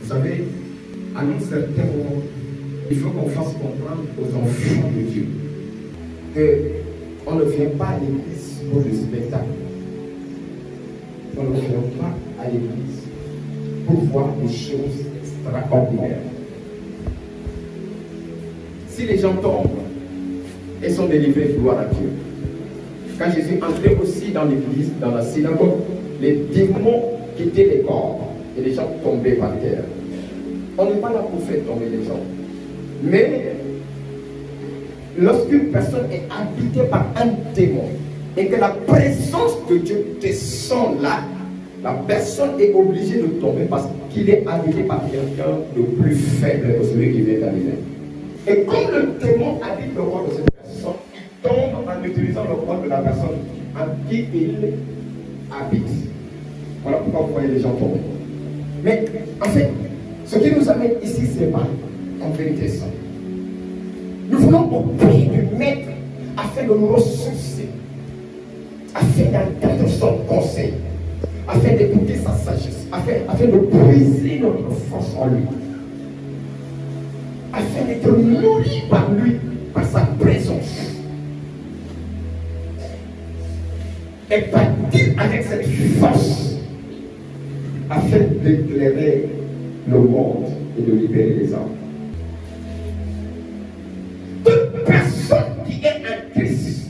Vous savez, à un certain moment, il faut qu'on fasse comprendre aux enfants de Dieu qu'on ne vient pas à l'église pour le spectacle. On ne vient pas à l'église pour voir des choses extraordinaires. Si les gens tombent et sont délivrés, gloire à Dieu. Quand Jésus entrait aussi dans l'église, dans la synagogue, les démons quittaient les corps et les gens tombaient par terre. On n'est pas là pour faire tomber les gens. Mais lorsqu'une personne est habitée par un démon et que la présence de Dieu descend là, la personne est obligée de tomber parce qu'il est habité par quelqu'un de plus faible que celui qui vient d'arriver. Et comme le démon habite le corps de cette personne, il tombe en utilisant le corps de la personne en qui il habite. Voilà pourquoi vous voyez les gens tomber. Mais en fait, ce qui nous amène ici, c'est pas en vérité ça. Nous voulons auprès du Maître afin de nous ressourcer, afin d'entendre son conseil, afin d'écouter sa sagesse, afin de puiser notre force en lui, afin d'être nourri par lui, par sa présence, et partir avec cette force afin d'éclairer le monde et de libérer les âmes. Toute personne qui est en Christ,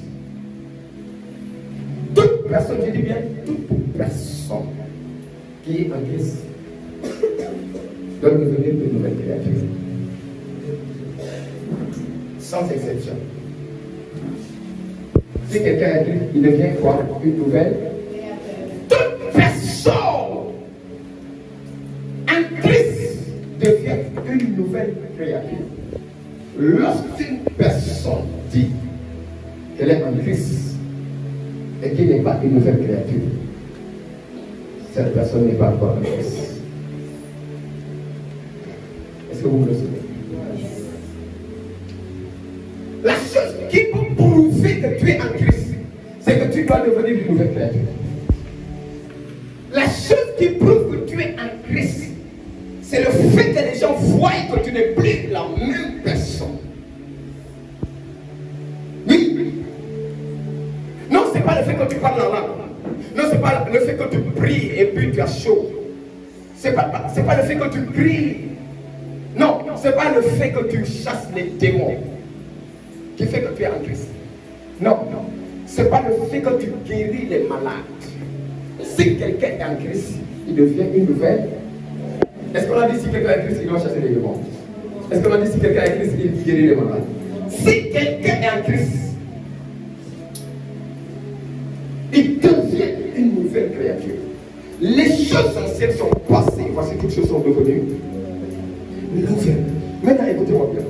toute personne, je dis bien toute personne qui est en Christ, doit devenir une nouvelle créature. Sans exception. Si quelqu'un est en Christ, il devient quoi? Une nouvelle créature. Toute personne en Christ devient une nouvelle créature. Lorsqu'une personne dit qu'elle est en Christ et qu'elle n'est pas une nouvelle créature, cette personne n'est pas encore en Christ. Est-ce que vous me le savez? La chose qui peut prouver que tu es en Christ, c'est que tu dois devenir une nouvelle créature. La chose qui prouve que tu es en Christ, c'est le fait que les gens voient que tu n'es plus la même personne. Oui. Non, ce n'est pas le fait que tu parles en langue. Non, ce n'est pas le fait que tu pries et puis tu as chaud. Ce n'est pas le fait que tu pries. Non, ce n'est pas le fait que tu chasses les démons qui fait que tu es en Christ. Non. Ce n'est pas le fait que tu guéris les malades. Si quelqu'un est en Christ, il devient une nouvelle. Est-ce qu'on a dit si quelqu'un est en Christ, il doit chasser les démons? Est-ce qu'on a dit si quelqu'un est en Christ, il guérit les malades? Si quelqu'un est en Christ, il devient une nouvelle créature. Les choses anciennes sont passées, voici toutes choses sont devenues nouvelles. Maintenant, écoutez-moi bien.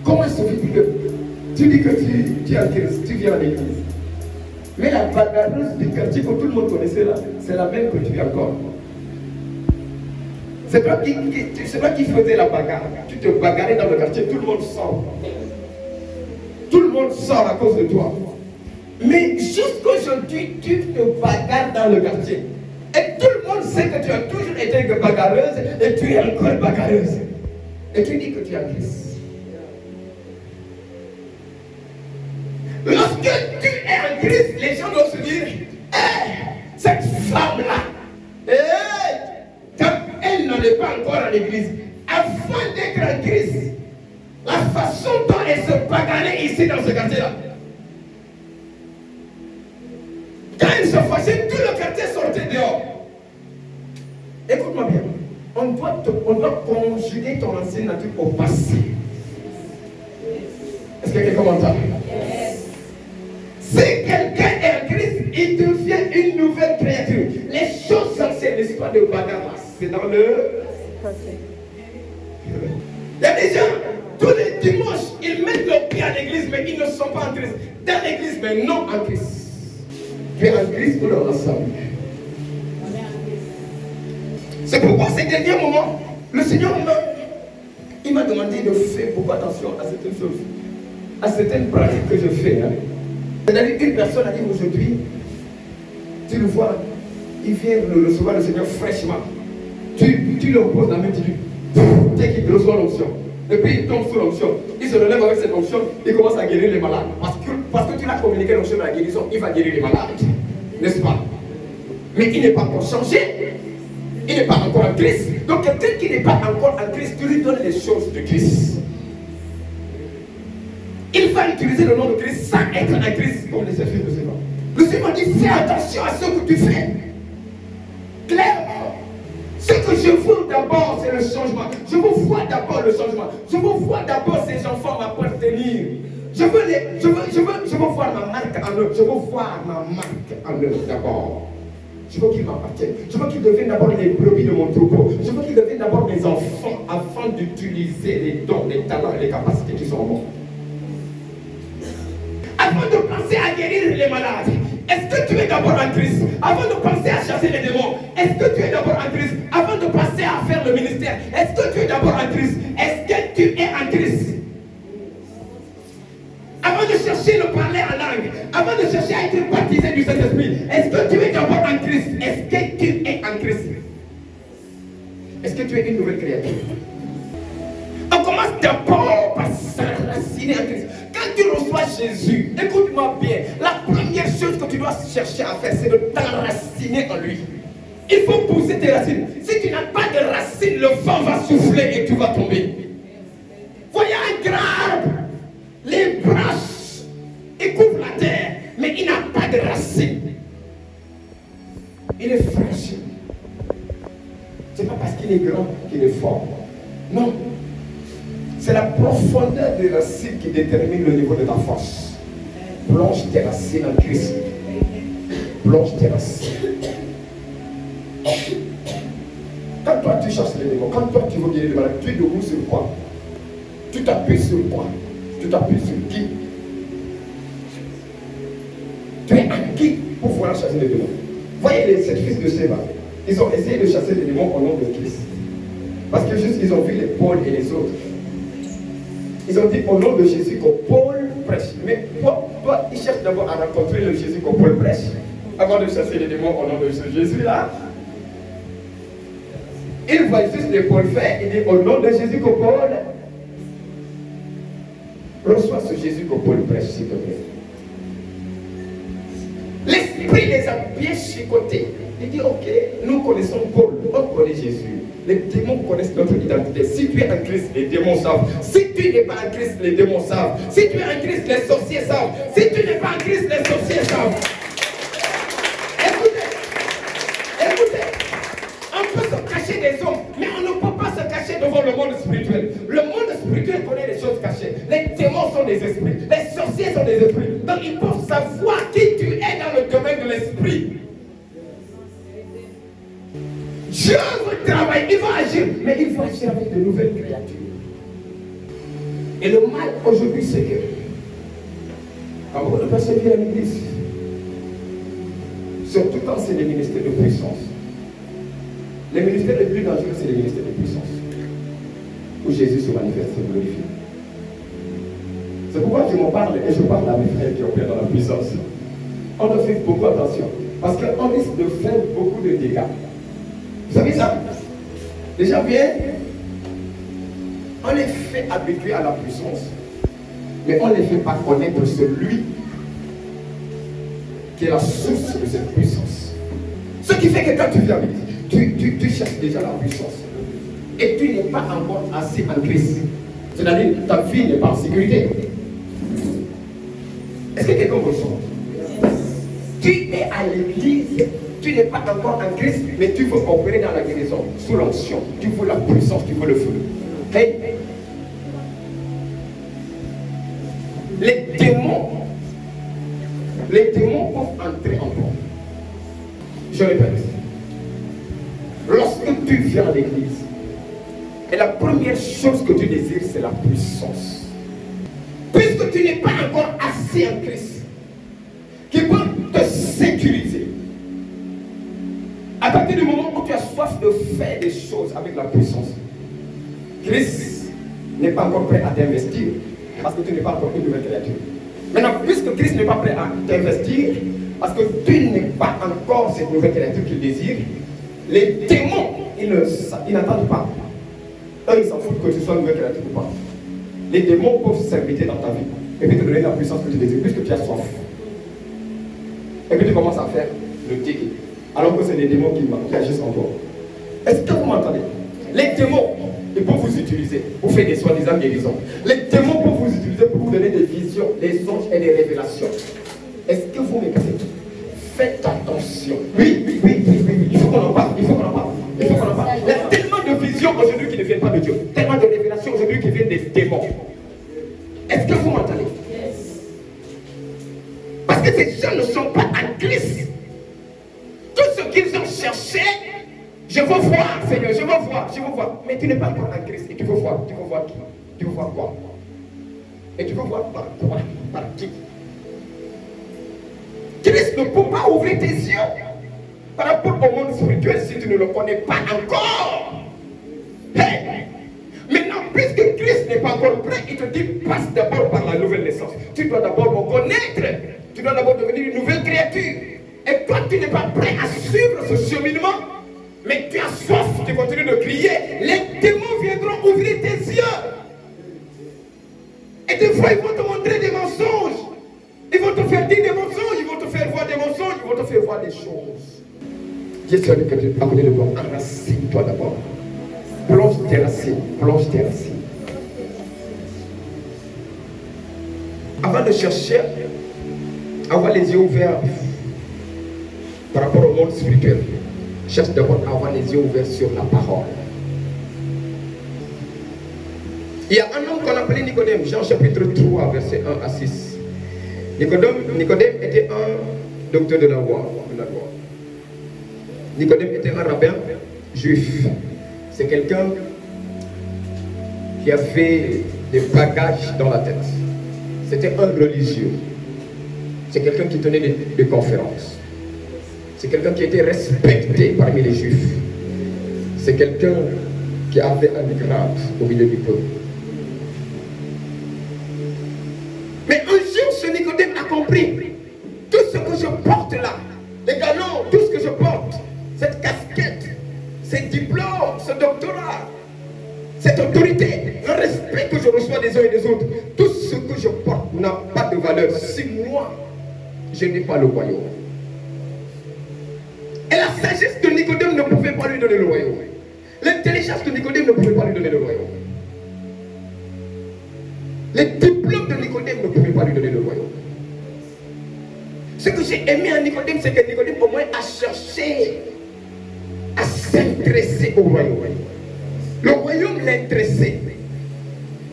Comment se fait-il que tu dis que tu es en Christ, tu viens à l'église, mais la bagarreuse du quartier que tout le monde connaissait là, c'est la même que tu es encore. C'est toi qui faisais la bagarre. Tu te bagarrais dans le quartier, tout le monde sort. Tout le monde sort à cause de toi. Mais jusqu'aujourd'hui, tu te bagarres dans le quartier. Et tout le monde sait que tu as toujours été une bagarreuse et tu es encore bagarreuse. Et tu dis que tu es en Christ. Lorsque tu es en Christ, les gens doivent se dire, cette femme-là, elle n'en est pas encore à l'église. Avant d'être en Christ, la façon dont elle se bagarrait ici dans ce quartier-là, quand elle se fâchait, tout le quartier sortait dehors. Écoute-moi bien, on doit conjuguer ton ancienne nature au passé. Est-ce que quelqu'un m'entend? Si quelqu'un est en Christ, il devient une nouvelle créature. Les choses anciennes, l'histoire de bagarre, c'est dans le... Il y a des gens, tous les dimanches, ils mettent le pied à l'église, mais ils ne sont pas en Christ. Dans l'église, mais non en Christ. Tu es en Christ pour leur ensemble. C'est pourquoi ces derniers moments, le Seigneur m'a demandé de faire beaucoup attention à certaines choses, à certaines pratiques que je fais. Hein. C'est-à-dire une personne a dit aujourd'hui, tu le vois, il vient recevoir le Seigneur fraîchement. tu le poses la main, tu dis, dès qu'il reçoit l'onction. Et puis il tombe sous l'onction. Il se relève avec cette onction, il commence à guérir les malades. Parce que tu l'as communiqué l'onction de la guérison, il va guérir les malades. N'est-ce pas? Mais il n'est pas encore changé. Il n'est pas encore en Christ. Donc quelqu'un qui n'est pas encore en Christ, tu lui donnes les choses de Christ. Il va utiliser le nom de Christ sans être en Christ comme les services de Seigneur. Le Seigneur dit, fais attention à ce que tu fais. Clairement. Ce que je veux d'abord, c'est le changement. Je veux voir d'abord le changement. Je veux voir d'abord ces enfants m'appartenir. Je veux voir ma marque en eux. Je veux voir ma marque en eux d'abord. Je veux qu'ils m'appartiennent. Je veux qu'ils deviennent d'abord les brebis de mon troupeau. Je veux qu'ils deviennent d'abord mes enfants afin d'utiliser les dons, les talents et les capacités qui sont en moi. Avant de penser à guérir les malades, est-ce que tu es d'abord en Christ? Avant de penser à chasser les démons, est-ce que tu es d'abord en Christ? Avant de penser à faire le ministère, est-ce que tu es d'abord en Christ? Est-ce que tu es en Christ? Avant de chercher le parler en langue, avant de chercher à être baptisé du Saint-Esprit, est-ce que tu es d'abord en Christ? Est-ce que tu es en Christ? Est-ce que tu es une nouvelle créature? On commence d'abord par s'enraciner en Christ. Quand tu reçois Jésus, écoute-moi bien, la première chose que tu dois chercher à faire, c'est de t'enraciner en lui. Il faut pousser tes racines. Si tu n'as pas de racines, le vent va souffler et tu vas tomber. Voyez un grand arbre, les branches, il couvre la terre, mais il n'a pas de racines. Il est fragile. Ce n'est pas parce qu'il est grand qu'il est fort. Non. C'est la profondeur des racines qui détermine le niveau de ta force. Plonge tes racines en Christ. Plonge tes racines. Quand toi tu chasses les démons, quand toi tu veux guérir les malades, tu es debout sur quoi? Tu t'appuies sur quoi? Tu t'appuies sur qui? Tu es en qui pour pouvoir chasser les démons? Voyez les 7 fils de Séba. Ils ont essayé de chasser les démons au nom de Christ. Parce que juste ils ont vu les Paul et les autres. Ils ont dit au nom de Jésus que Paul prêche. Mais toi, ils cherchent d'abord à rencontrer le Jésus que Paul prêche avant de chasser les démons au nom de ce Jésus-là. Ils voient juste les Paul faire. Ils disent au nom de Jésus que Paul reçoit ce Jésus que Paul prêche, s'il te plaît. L'esprit les a bien chicotés. Il dit ok, nous connaissons Paul, on connaît Jésus. Les démons connaissent notre identité. Si tu es en Christ, les démons savent. Si tu n'es pas en Christ, les démons savent. Si tu es en Christ, les sorciers savent. Si tu n'es pas en Christ, les sorciers savent. Écoutez, on peut se cacher des hommes, mais on ne peut pas se cacher devant le monde spirituel. Le monde spirituel connaît les choses cachées. Les démons sont des esprits, les sorciers sont des esprits. Donc ils peuvent savoir qui tu es dans le domaine de l'esprit. Dieu veut travailler, il va agir, mais il faut agir avec de nouvelles créatures. Et le mal aujourd'hui, c'est que quand beaucoup de personnes viennent à l'église, surtout quand c'est des ministères de puissance, les ministères les plus dangereux, c'est les ministères de puissance, où Jésus se manifeste, se glorifie. C'est pourquoi je m'en parle et je parle à mes frères qui opèrent dans la puissance. On doit faire beaucoup attention, parce qu'on risque de faire beaucoup de dégâts. Vous savez ça? Déjà bien, on les fait habituer à la puissance, mais on ne les fait pas connaître celui qui est la source de cette puissance. Ce qui fait que quand tu viens à l'église, tu cherches déjà la puissance. Et tu n'es pas encore assez en Christ. C'est-à-dire que ta vie n'est pas en sécurité. Est-ce que quelqu'un me sent? Tu es à l'église. Tu n'es pas encore en Christ, mais tu veux opérer dans la guérison, sous l'onction. Tu veux la puissance, tu veux le feu. Okay? Les démons peuvent entrer en toi. Je répète. Lorsque tu viens à l'église, et la première chose que tu désires, c'est la puissance. Puisque tu n'es pas encore assez en Christ, qui peut te sécuriser. À partir du moment où tu as soif de faire des choses avec la puissance, Christ n'est pas encore prêt à t'investir parce que tu n'es pas encore une nouvelle créature. Maintenant, puisque Christ n'est pas prêt à t'investir parce que tu n'es pas encore cette nouvelle créature qu'il désire, Les démons, ils n'attendent pas. Eux, ils s'en foutent que tu sois nouvelle créature ou pas. Les démons peuvent s'inviter dans ta vie et puis te donner la puissance que tu désires, puisque tu as soif. Et puis tu commences à faire le dégué. Alors que c'est les démons qui agissent encore. Est-ce que vous m'entendez? Les démons, ils peuvent vous utiliser pour faire des soi-disant guérisons. Les démons peuvent vous utiliser pour vous donner des visions, des songes et des révélations. Est-ce que vous m'écoutez? Faites attention. Oui. Il faut qu'on en parle. Il y a tellement de visions aujourd'hui qui ne viennent pas de Dieu. Tellement de révélations aujourd'hui qui viennent des démons. Est-ce que vous m'entendez? Parce que ces gens ne sont pas en Christ. Tout ce qu'ils ont cherché, je veux voir, Seigneur, je veux voir. Mais tu n'es pas encore en Christ. Et tu veux voir qui? Tu veux voir quoi? Et tu veux voir par quoi? Par qui? Christ ne peut pas ouvrir tes yeux par rapport au monde spirituel si tu ne le connais pas encore. Hey! Maintenant, puisque Christ n'est pas encore prêt, il te dit passe d'abord par la nouvelle naissance. Tu dois d'abord me connaître. Tu dois d'abord devenir une nouvelle créature. Et toi, tu n'es pas prêt à suivre ce cheminement. Mais tu as soif, tu continues de crier. Les démons viendront ouvrir tes yeux. Et des fois, ils vont te montrer des mensonges. Ils vont te faire dire des mensonges. Ils vont te faire voir des mensonges. Ils vont te faire voir des choses. Dieu sait que tu as connu de toi. Enracine-toi d'abord. Plonge tes racines. Avant de chercher, avoir les yeux ouverts par rapport au monde spirituel, cherche d'abord à avoir les yeux ouverts sur la parole. Il y a un homme qu'on appelait Nicodème, Jean chapitre 3, verset 1 à 6. Nicodème était un docteur de la loi. Nicodème était un rabbin juif. C'est quelqu'un qui avait des bagages dans la tête. C'était un religieux. C'est quelqu'un qui tenait des conférences. C'est quelqu'un qui était respecté parmi les juifs. C'est quelqu'un qui avait un grade au milieu du peuple. Mais un jour, ce Nicodème a compris tout ce que je porte là, les galons, tout ce que je porte, cette casquette, ces diplômes, ce doctorat, cette autorité, le respect que je reçois des uns et des autres, tout ce que je porte n'a pas de valeur si moi, je n'ai pas le royaume. Et la sagesse de Nicodème ne pouvait pas lui donner le royaume. L'intelligence de Nicodème ne pouvait pas lui donner le royaume. Les diplômes de Nicodème ne pouvaient pas lui donner le royaume. Ce que j'ai aimé à Nicodème, c'est que Nicodème au moins a cherché à s'intéresser au royaume. Le royaume l'intéressait.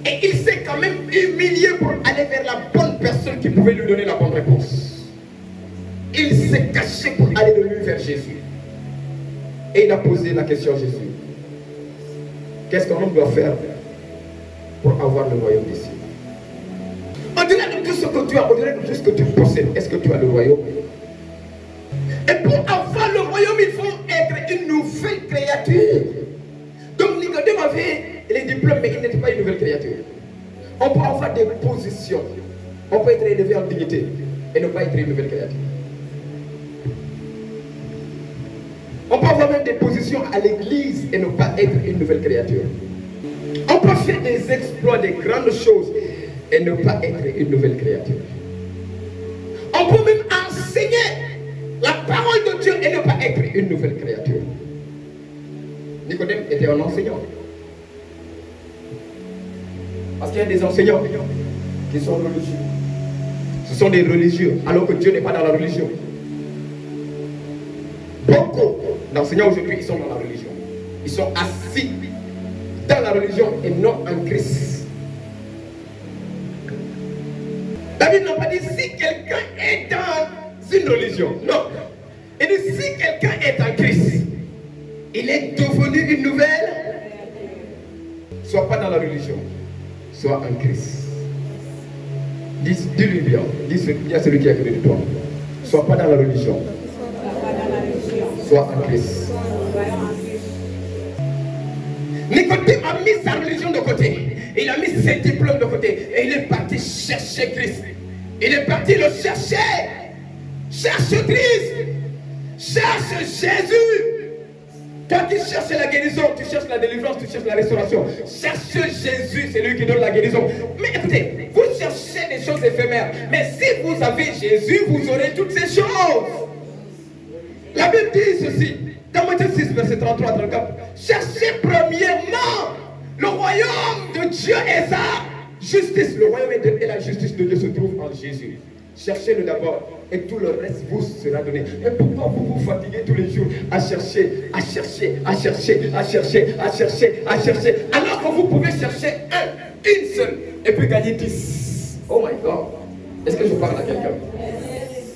Et il s'est quand même humilié pour aller vers la bonne personne qui pouvait lui donner la bonne réponse. Il s'est caché pour aller de lui vers Jésus. Et il a posé la question à Jésus. Qu'est-ce qu'un homme doit faire pour avoir le royaume d'ici? Au-delà de tout ce que tu as, au-delà de tout ce que tu possèdes, est-ce que tu as le royaume? Et pour avoir le royaume, il faut être une nouvelle créature. Donc Nicodème avait les diplômes, mais il n'était pas une nouvelle créature. On peut avoir des positions. On peut être élevé en dignité et ne pas être une nouvelle créature. On peut avoir même des positions à l'église et ne pas être une nouvelle créature. On peut faire des exploits, des grandes choses et ne pas être une nouvelle créature. On peut même enseigner la parole de Dieu et ne pas être une nouvelle créature. Nicodème était un enseignant. Parce qu'il y a des enseignants qui sont religieux. Ce sont des religieux, alors que Dieu n'est pas dans la religion. Beaucoup d'enseignants aujourd'hui, ils sont dans la religion. Ils sont assis dans la religion et non en Christ. La Bible n'a pas dit si quelqu'un est dans une religion. Non. Il dit si quelqu'un est en Christ, il est devenu une nouvelle. Sois pas dans la religion, sois en Christ. Dis-lui bien, dis à celui qui est à côté de toi. Sois pas dans la religion, sois en Christ. Nicodème a mis sa religion de côté. Il a mis ses diplômes de côté. Et il est parti chercher Christ. Il est parti le chercher. Cherche Christ. Cherche Jésus. Quand tu cherches la guérison, tu cherches la délivrance, tu cherches la restauration. Cherchez Jésus, c'est lui qui donne la guérison. Mais écoutez, vous cherchez des choses éphémères. Mais si vous avez Jésus, vous aurez toutes ces choses. La Bible dit ceci, dans Matthieu 6, verset 33-34. Cherchez premièrement le royaume de Dieu et sa justice. Le royaume et la justice de Dieu se trouvent en Jésus. Cherchez-le d'abord et tout le reste vous sera donné. Mais pourquoi vous vous fatiguez tous les jours à chercher, à chercher, à chercher, à chercher, à chercher, à chercher, alors que vous pouvez chercher une seule et puis gagner 10. Oh my God. Est-ce que je parle à quelqu'un?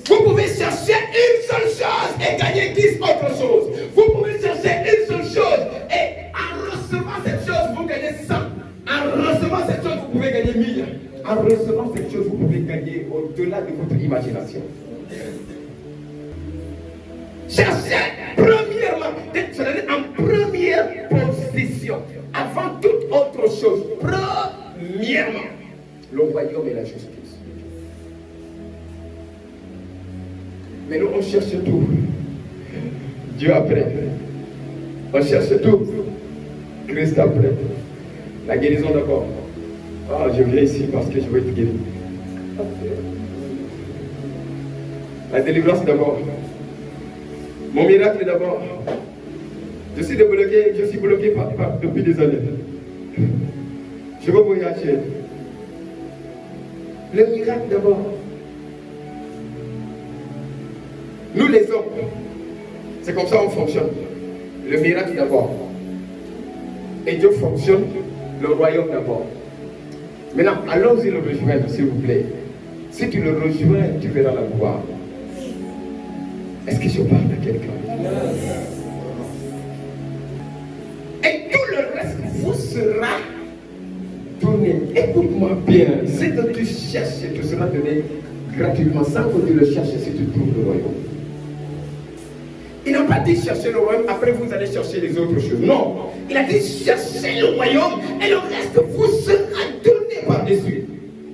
Vous pouvez chercher une seule chose et gagner 10 autres choses. Vous pouvez chercher une seule chose et en recevant cette chose, vous gagnez 100. En recevant cette chose, vous pouvez gagner 1000. En recevant cette chose, vous pouvez gagner au-delà de votre imagination. Cherchez premièrement, d'être en première position, avant toute autre chose. Premièrement, le royaume et la justice. Mais nous, on cherche tout. Dieu après. On cherche tout. Christ après. La guérison d'abord. Ah, je viens ici parce que je veux être guéri. La délivrance d'abord. Mon miracle d'abord. Je suis bloqué depuis des années. Je veux voyager. Le miracle d'abord. Nous les hommes, c'est comme ça qu'on fonctionne. Le miracle d'abord. Et Dieu fonctionne le royaume d'abord. Maintenant, allons-y le rejoindre, s'il vous plaît. Si tu le rejoins, tu verras la gloire. Est-ce que je parle à quelqu'un? Et tout le reste vous sera donné. Écoute-moi bien. Ce que tu cherches te sera donné gratuitement, sans que tu le cherches si tu trouves le royaume. Il n'a pas dit chercher le royaume, après vous allez chercher les autres choses. Non. Il a dit chercher le royaume et le reste vous sera donné par-dessus.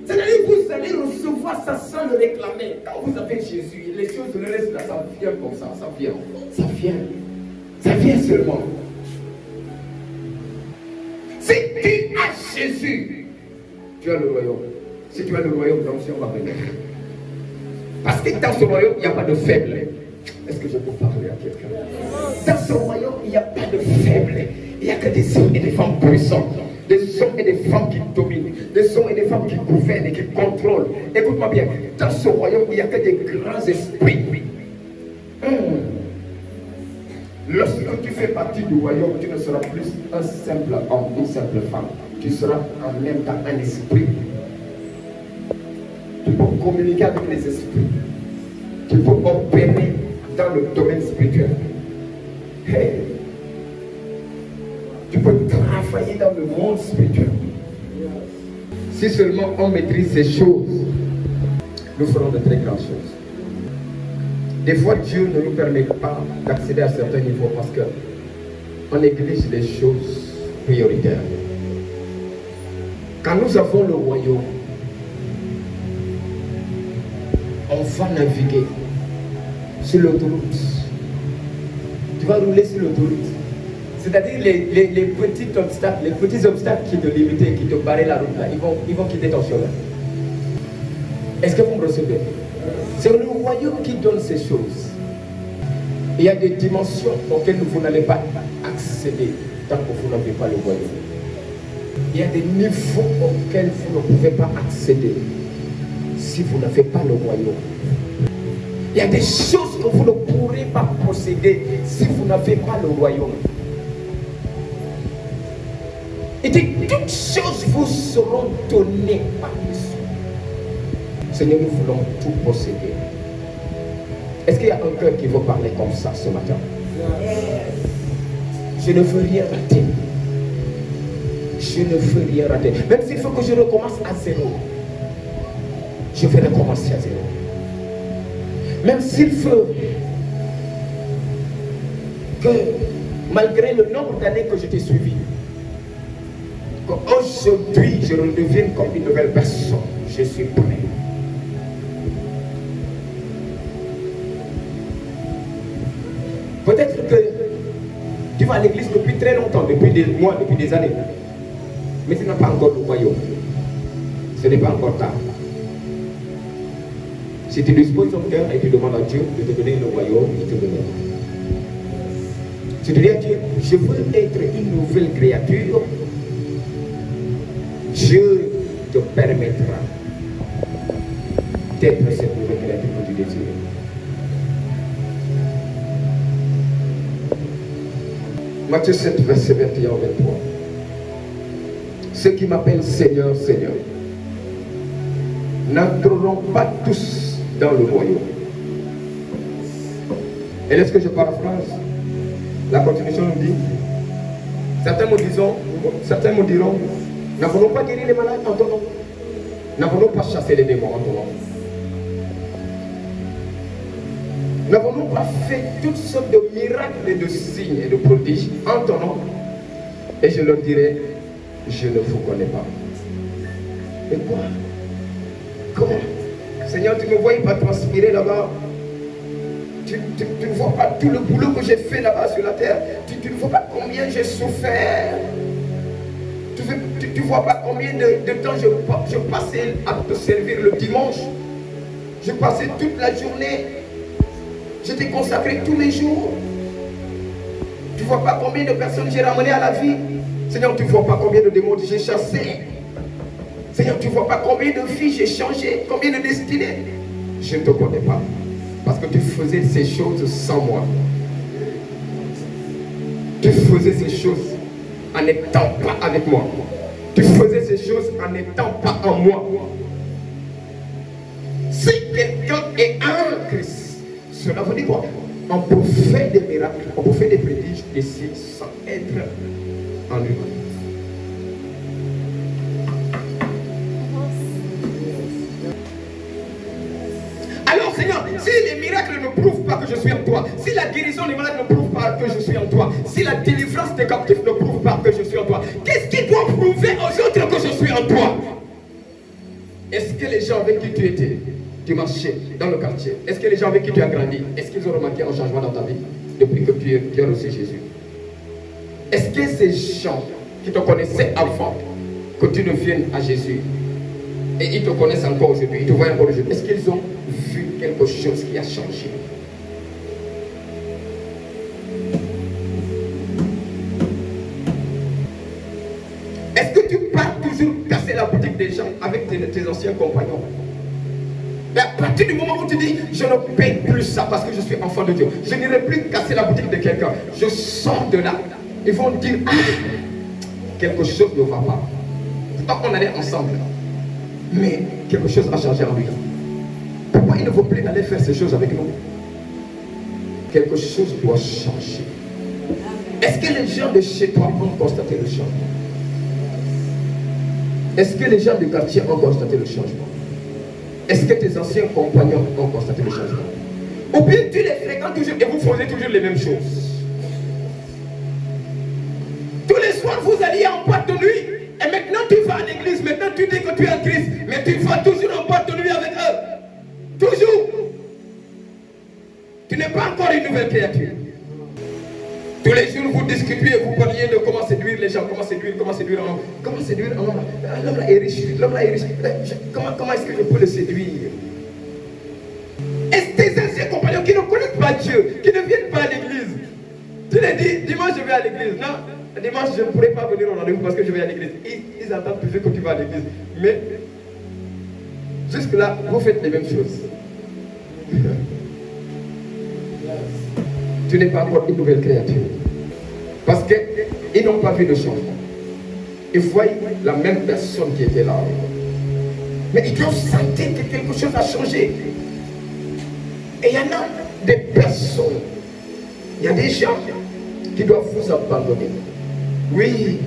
C'est-à-dire que vous allez recevoir ça sans le réclamer. Quand vous avez Jésus, les choses, le reste là, ça vient comme ça, ça vient. Ça vient. Ça vient seulement. Si tu as Jésus, tu as le royaume. Si tu as le royaume, l'onction va venir. Parce que dans ce royaume, il n'y a pas de faible. Est-ce que je peux parler à quelqu'un? Dans ce royaume, il n'y a pas de faible. Il n'y a que des hommes et des femmes puissants. Des hommes et des femmes qui dominent. Des hommes et des femmes qui gouvernent et qui contrôlent. Écoute-moi bien. Dans ce royaume, il n'y a que des grands esprits. Lorsque tu fais partie du royaume, tu ne seras plus un simple homme, une simple femme. Tu seras en même temps un esprit. Tu peux communiquer avec les esprits. Tu peux opérer dans le domaine spirituel. Hey. Tu peux travailler dans le monde spirituel. Si seulement on maîtrise ces choses, nous ferons de très grandes choses. Des fois, Dieu ne nous permet pas d'accéder à certains niveaux parce qu'on néglige les choses prioritaires. Quand nous avons le royaume, on va naviguer sur l'autoroute. Tu vas rouler sur l'autoroute. C'est-à-dire les petits obstacles qui te limitaient, qui te barraient la route là, ils vont quitter ton chemin. Est-ce que vous me recevez? C'est le royaume qui donne ces choses. Il y a des dimensions auxquelles vous n'allez pas accéder tant que vous n'avez pas le royaume. Il y a des niveaux auxquels vous ne pouvez pas accéder si vous n'avez pas le royaume. Il y a des choses que vous ne pourrez pas posséder si vous n'avez pas le royaume. Et toutes choses vous seront données par-dessus. Seigneur, nous voulons tout posséder. Est-ce qu'il y a un cœur qui veut parler comme ça ce matin? Je ne veux rien rater. Je ne veux rien rater. Même s'il faut que je recommence à zéro, je vais recommencer à zéro. Même s'il faut que, malgré le nombre d'années que je t'ai suivi, qu'aujourd'hui je redevienne comme une nouvelle personne, je suis prêt. Peut-être que tu vas à l'église depuis très longtemps, depuis des mois, depuis des années. Mais tu n'as pas encore le royaume. Ce n'est pas encore tard. Si tu disposes ton cœur et tu demandes à Dieu de te donner le royaume, il te donnera. Si tu dis à Dieu, je veux être une nouvelle créature, Dieu te permettra d'être cette nouvelle créature que tu désires. Matthieu 7, verset 21 23. Ceux qui m'appellent Seigneur, Seigneur, n'entreront pas tous dans le royaume. Et est-ce que je paraphrase? La continuation nous dit, certains me diront, n'avons-nous pas guéri les malades en ton nom? N'avons-nous pas chassé les démons en ton nom? N'avons-nous pas fait toutes sortes de miracles et de signes et de prodiges en ton nom? Et je leur dirai, je ne vous connais pas. Mais quoi? Comment? Seigneur, tu ne me vois pas transpirer là-bas. Tu ne vois pas tout le boulot que j'ai fait là-bas sur la terre. Tu ne vois pas combien j'ai souffert. Tu ne vois pas combien de temps je passais à te servir le dimanche. Je passais toute la journée. J'étais consacré tous les jours. Tu ne vois pas combien de personnes j'ai ramenées à la vie. Seigneur, tu ne vois pas combien de démons j'ai chassés. Seigneur, tu ne vois pas combien de vies j'ai changé, combien de destinées. Je ne te connais pas. Parce que tu faisais ces choses sans moi. Tu faisais ces choses en n'étant pas avec moi. Tu faisais ces choses en n'étant pas en moi. Si quelqu'un est en Christ, cela veut dire quoi? On peut faire des miracles, on peut faire des prodiges ici sans être en lui. Alors Seigneur, si les miracles ne prouvent pas que je suis en toi, si la guérison des malades ne prouve pas que je suis en toi, si la délivrance des captifs ne prouve pas que je suis en toi, qu'est-ce qui doit prouver aux autres que je suis en toi? Est-ce que les gens avec qui tu étais, tu marchais dans le quartier, est-ce que les gens avec qui tu as grandi, est-ce qu'ils ont remarqué un changement dans ta vie depuis que tu as reçu Jésus? Est-ce que ces gens qui te connaissaient avant que tu ne viennes à Jésus, et ils te connaissent encore aujourd'hui, ils te voient encore aujourd'hui, est-ce qu'ils ont vu quelque chose qui a changé? Est-ce que tu pars toujours casser la boutique des gens avec tes anciens compagnons? Et à partir du moment où tu dis, je ne paye plus ça parce que je suis enfant de Dieu, je n'irai plus casser la boutique de quelqu'un, je sors de là, ils vont dire, ah, quelque chose ne va pas. Pourtant on allait ensemble, mais quelque chose a changé en lui. Pourquoi il ne veut plus aller faire ces choses avec nous? Quelque chose doit changer. Est-ce que les gens de chez toi ont constaté le changement? Est-ce que les gens du quartier ont constaté le changement? Est-ce que tes anciens compagnons ont constaté le changement? Ou bien tu les fréquentes toujours et vous faisiez toujours les mêmes choses? Tous les soirs vous alliez en boîte de nuit. Et maintenant tu vas à l'église, maintenant tu dis que tu es en Christ, mais tu vas toujours en boîte de nuit avec eux. Toujours. Tu n'es pas encore une nouvelle créature. Tous les jours vous discutez et vous parliez de comment séduire les gens, comment séduire un homme. Comment séduire un homme? L'homme là est riche, l'homme là est riche. Comment est-ce que je peux le séduire? Est-ce tes anciens compagnons qui ne connaissent pas Dieu, qui ne viennent pas à l'église, tu les dis, dimanche je vais à l'église. Non, dimanche je ne pourrai pas venir au rendez-vous parce que je vais à l'église. Ils attendent toujours que tu vas à l'église. Mais jusque là, vous faites les mêmes choses. Tu n'es pas encore une nouvelle créature. Parce qu'ils n'ont pas vu de changement. Ils voient la même personne qui était là. Mais ils doivent sentir que quelque chose a changé. Et il y en a des personnes, il y a des gens qui doivent vous abandonner. Oui,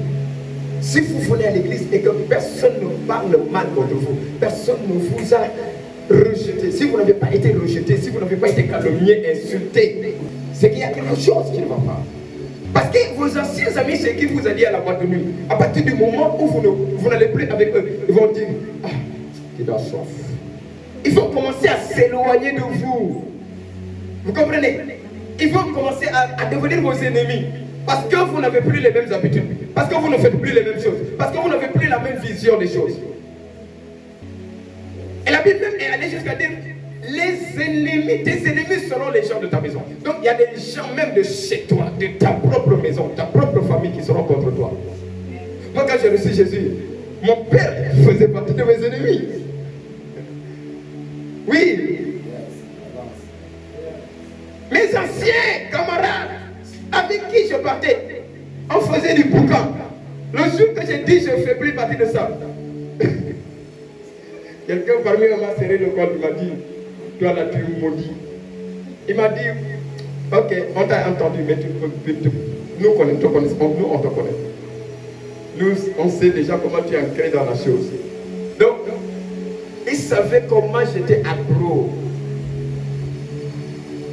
si vous venez à l'église et que personne ne parle mal contre vous, personne ne vous a rejeté, si vous n'avez pas été rejeté, si vous n'avez pas été calomnié, insulté, c'est qu'il y a quelque chose qui ne va pas. Parce que vos anciens amis, c'est qui vous a dit à la boîte de nuit, à partir du moment où vous n'allez plus avec eux, ils vont dire, ah, il a soif. Ils vont commencer à s'éloigner de vous. Vous comprenez? Ils vont commencer à devenir vos ennemis. Parce que vous n'avez plus les mêmes habitudes. Parce que vous ne faites plus les mêmes choses. Parce que vous n'avez plus la même vision des choses. Et la Bible même est allée jusqu'à dire, les ennemis, tes ennemis seront les gens de ta maison. Donc il y a des gens même de chez toi, de ta propre maison, ta propre famille qui seront contre toi. Moi quand j'ai reçu Jésus, mon père faisait partie de mes ennemis. Oui. Mes anciens camarades avec qui je partais, on faisait du boucan. Le jour que j'ai dit je ne fais plus partie de ça, quelqu'un parmi eux m'a serré le col, il m'a dit, toi là tu es maudit. Il m'a dit, ok, on t'a entendu, mais nous on te connaît. Nous, on sait déjà comment tu es ancré dans la chose. Donc, il savait comment j'étais accro.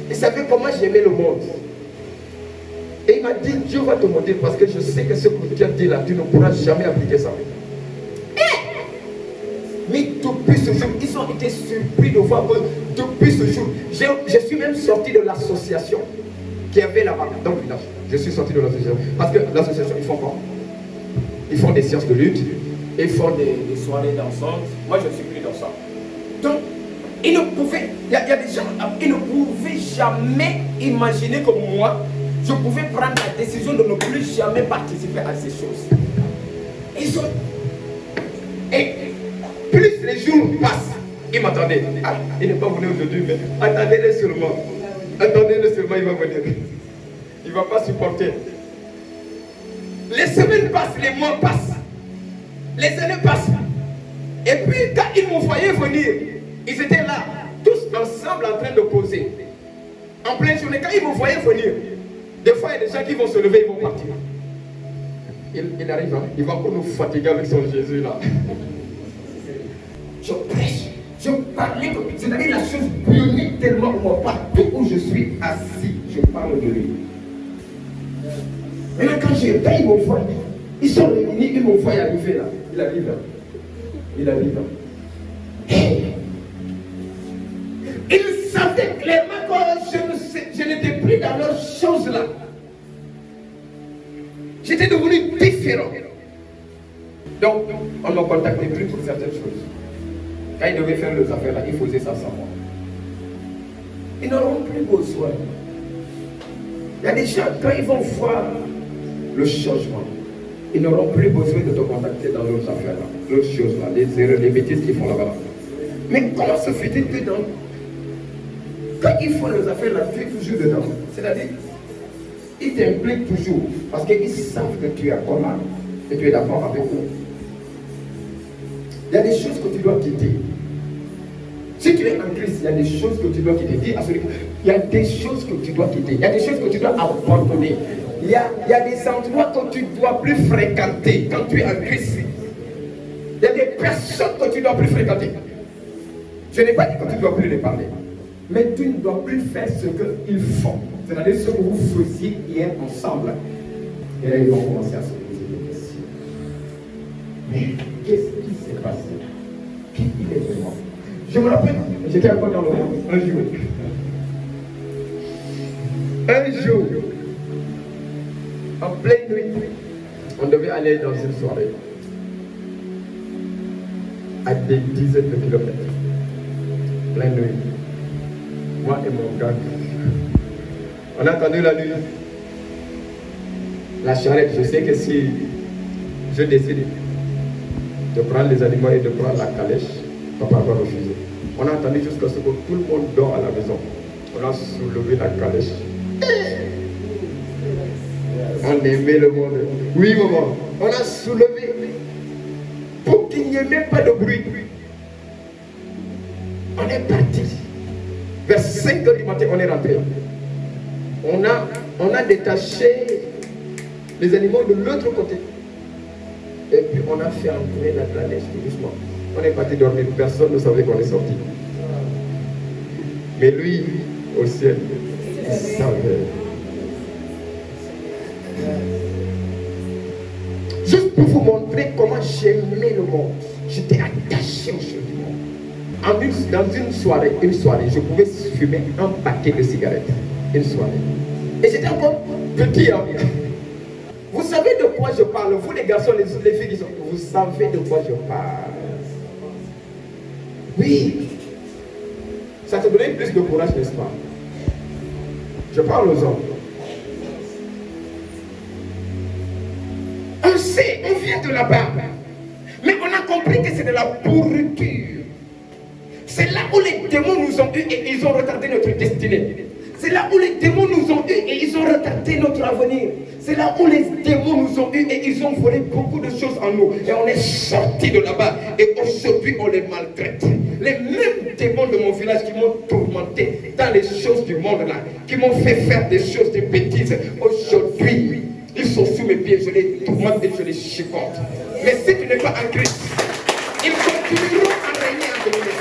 Il savait comment j'aimais le monde. Et il m'a dit, Dieu va te maudire parce que je sais que ce que tu as dit là, tu ne pourras jamais appliquer ça. Mais depuis ce jour, ils ont été surpris de voir que depuis ce jour, je suis même sorti de l'association qui avait là-bas dans le village. Je suis sorti de l'association. Parce que l'association, ils font quoi? Ils font des séances de lutte, ils font des soirées dansantes. Moi, je ne suis plus dans ça. Donc, ils ne pouvaient, il y a des gens, ils ne pouvaient jamais imaginer que moi, je pouvais prendre la décision de ne plus jamais participer à ces choses. Et plus les jours passent, ils m'attendaient. Ah, il n'est pas venu aujourd'hui, mais attendez-le sûrement. Attendez-le sûrement, il va venir. Il ne va pas supporter. Les semaines passent, les mois passent, les années passent. Et puis quand ils me voyaient venir, ils étaient là, tous ensemble en train de causer. En pleine journée, quand ils me voyaient venir, des fois il y a des gens qui vont se lever, ils vont partir. Il arrive, hein? Il va encore nous fatiguer avec son Jésus là. Je prêche, je parlais, c'est-à-dire la chose bouillonnait tellement au moi, partout où je suis assis, je parle de lui. Maintenant quand ils me voient, ils sont réunis, ils me voient arriver là. Il arrive là. Il arrive là. Hey. Ils savaient clairement que je n'étais plus dans leurs choses là. J'étais devenu différent. Donc, on ne me contactait plus pour certaines choses. Quand ils devaient faire leurs affaires là, ils faisaient ça sans moi. Ils n'auront plus besoin. Il y a des gens, quand ils vont voir le changement, ils n'auront plus besoin de te contacter dans leurs affaires là, leurs choses là, les erreurs, les bêtises qu'ils font là-bas. Mais comment se fait-il que quand ils font leurs affaires là, tu es toujours dedans? C'est-à-dire, ils t'impliquent toujours parce qu'ils savent que tu es encore là et tu es d'accord avec eux. Il y a des choses que tu dois quitter. Si tu es en Christ, il y a des choses que tu dois quitter. Dis à celui, il y a des choses que tu dois quitter. Il y a des choses que tu dois abandonner. Il y a des endroits que tu ne dois plus fréquenter quand tu es en Christ. Il y a des personnes que tu ne dois plus fréquenter. Je n'ai pas dit que tu ne dois plus les parler. Mais tu ne dois plus faire ce qu'ils font. C'est-à-dire ce que vous faisiez hier ensemble. Et là, ils vont commencer à se poser des questions. Mais qu'est-ce qui s'est passé? Qui il est vraiment? Je me rappelle, j'étais encore dans le monde un jour. Un jour, en pleine nuit, on devait aller dans une soirée à des dizaines de kilomètres. Pleine nuit. Moi et mon gars. On a attendu la nuit. La charrette, je sais que si je décide de prendre les animaux et de prendre la calèche, papa va refuser. On a attendu jusqu'à ce que tout le monde dort à la maison. On a soulevé la calèche. On aimait le monde. Oui, maman. On a soulevé pour qu'il n'y ait même pas de bruit. On est parti. Vers 5 h du matin, on est rentré. On a détaché les animaux de l'autre côté. Et puis on a fait entrer la calèche tout doucement. On est parti dormir. Personne ne savait qu'on est sorti. Mais lui, au ciel, il savait. Juste pour vous montrer comment j'aimais le monde. J'étais attaché aux choses du monde. Dans une soirée, je pouvais fumer un paquet de cigarettes. Une soirée. Et j'étais encore petit. Hein? quoi je parle. Vous les garçons, les filles, vous savez de quoi je parle. Oui. Ça te donne plus de courage, n'est-ce pas? Je parle aux hommes. On sait, on vient de là-bas. Mais on a compris que c'est de la pourriture. C'est là où les démons nous ont eu et ils ont retardé notre destinée. C'est là où les démons nous ont eu et ils ont retardé notre avenir. C'est là où les démons nous ont eu et ils ont volé beaucoup de choses en nous. Et on est sortis de là-bas. Et aujourd'hui, on les maltraite. Les mêmes démons de mon village qui m'ont tourmenté dans les choses du monde là, qui m'ont fait faire des choses, des bêtises. Aujourd'hui, ils sont sous mes pieds. Je les tourmente et je les chicote. Mais si tu n'es pas en Christ, ils continueront à régner en dominer.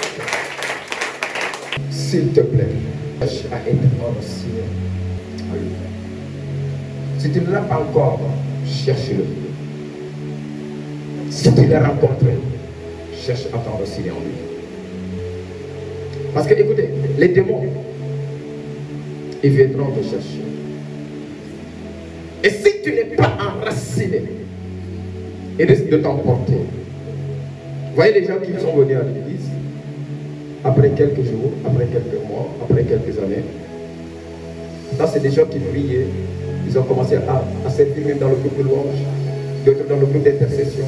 S'il te plaît, cherche à être enraciné. Si tu ne l'as pas encore, cherche-le. Si tu l'as rencontré, cherche à t'enraciner en lui. Parce que écoutez, les démons, ils viendront te chercher. Et si tu n'es pas enraciné, ils risquent de t'emporter. Vous voyez les gens qui sont venus à l'église, après quelques jours, après quelques mois, après quelques années, là c'est des gens qui priaient, ils ont commencé à servir même dans le groupe de louange, d'autres dans le groupe d'intercession.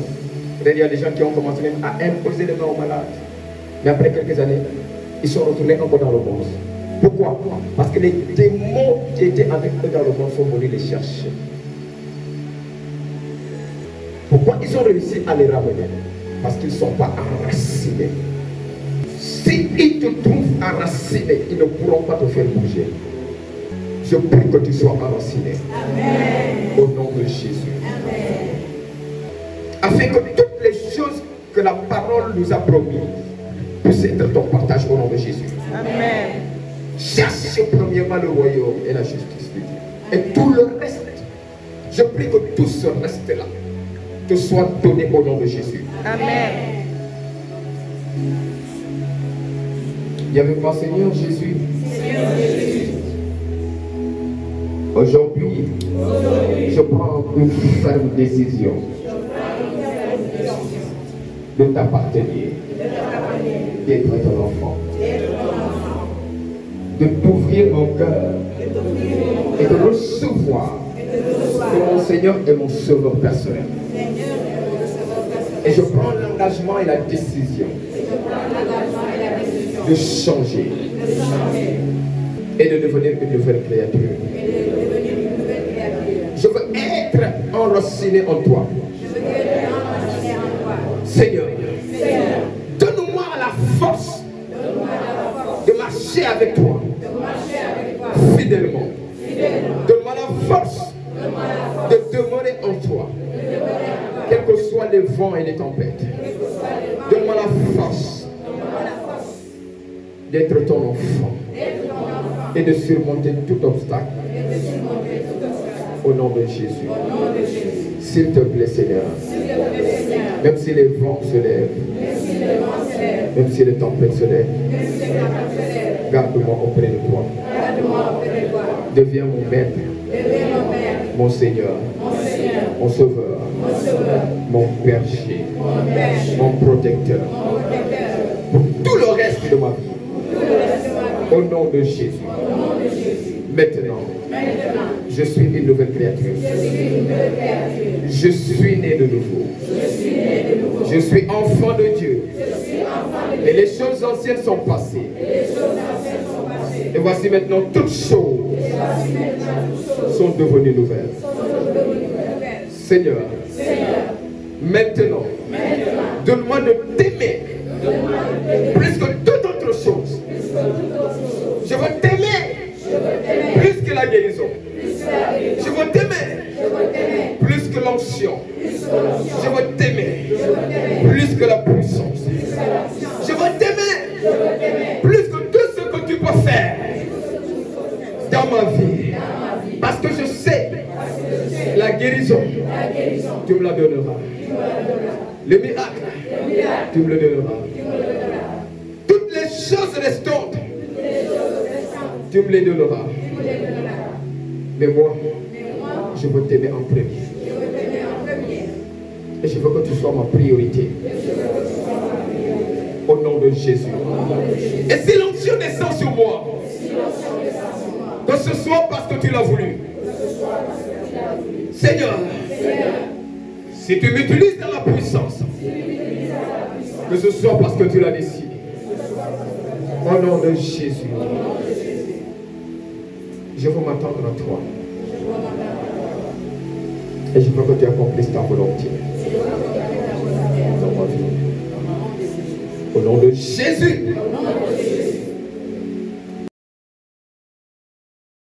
Il y a des gens qui ont commencé même à imposer les mains aux malades. Mais après quelques années, ils sont retournés encore dans le monde. Pourquoi? Parce que les démons qui étaient avec eux dans le monde sont venus les chercher. Pourquoi ils ont réussi à les ramener? Parce qu'ils ne sont pas enracinés. S'ils te trouvent enraciné, ils ne pourront pas te faire bouger. Je prie que tu sois enraciné. Amen. Au nom de Jésus. Amen. Afin que toutes les choses que la parole nous a promises puissent être ton partage au nom de Jésus. Amen. Cherche premièrement le royaume et la justice de Dieu. Et tout le reste, je prie que tout ce reste-là te soit donné au nom de Jésus. Amen. Il y avait pas Seigneur Jésus. Aujourd'hui, je prends une ferme décision de t'appartenir, d'être ton enfant, de t'ouvrir mon cœur et de recevoir que mon Seigneur est mon sauveur personnel. Et je prends l'engagement et la décision de changer et de devenir une nouvelle créature. Je veux être enraciné en toi. Seigneur, donne-moi la force de marcher avec toi fidèlement. Donne-moi la force de demeurer en toi, quels que soient les vents et les tempêtes. Donne-moi la force d'être ton enfant et de surmonter tout obstacle au nom de Jésus. S'il te plaît, Seigneur, même si les vents se lèvent, même si les tempêtes se lèvent, garde-moi auprès de toi. Deviens mon maître, mon Seigneur, mon sauveur, mon berger, mon protecteur, pour tout le reste de ma vie. Au nom de Jésus. Maintenant, je suis une nouvelle créature. Je suis né de nouveau. Je suis enfant de Dieu. Et les choses anciennes sont passées. Et voici maintenant toutes choses sont devenues nouvelles. Seigneur, maintenant, donne-moi de t'aimer plus que toute autre chose. Je veux t'aimer plus que la guérison. Je veux t'aimer plus que l'onction. Je veux t'aimer plus que la puissance. Je veux t'aimer plus que tout ce que tu peux faire dans ma vie. Parce que je sais la guérison, tu me la donneras. Le miracle, tu me le donneras. Toutes les choses restantes, tu me les donneras. Mais moi, je veux t'aimer en premier. Et je veux que tu sois ma priorité. Au nom de Jésus. Et si l'onction descend sur moi, que ce soit parce que tu l'as voulu. Seigneur, si tu m'utilises dans la puissance, que ce soit parce que tu l'as décidé. Au nom de Jésus. Je veux m'attendre à toi. Et je veux que tu accomplisses ta volonté dans ma vie. Au nom de Jésus.